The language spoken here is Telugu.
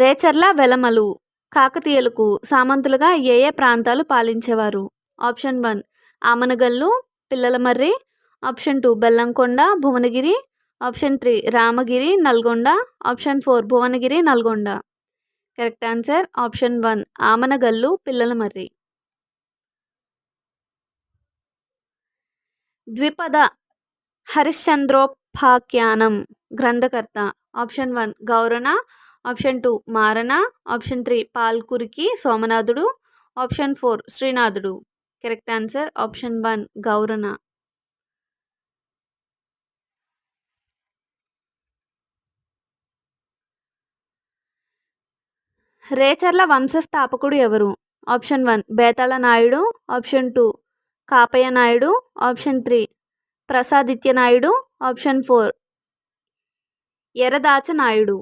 రేచర్ల వెలమలు కాకతీయులకు సామంతులుగా ఏ ఏ ప్రాంతాలు పాలించేవారు? Option 1 Amanagallu, Pillalamarri. Option 2 Bellamkonda, Bhuvanagiri. Option 3 Ramagiri, Nalgonda. Option 4 Bhuvanagiri, Nalgonda. Correct answer option 1 Amanagallu, Pillalamarri. ద్విపద హరిశ్చంద్రోపాఖ్యానం గ్రంథకర్త. ఆప్షన్ 1 గౌరణ. ఆప్షన్ 2 మారణ. ఆప్షన్ 3 పాల్కురికి సోమనాథుడు. Option 4 Srinathudu. Correct answer option 1 Gaurana. Recherla వంశస్థాపకుడు ఎవరు? Option 1 Bethala Nayudu. Option 2 Kapayya Nayudu. Option 3 Prasaditya Nayudu. Option 4 Eradacha Naidu.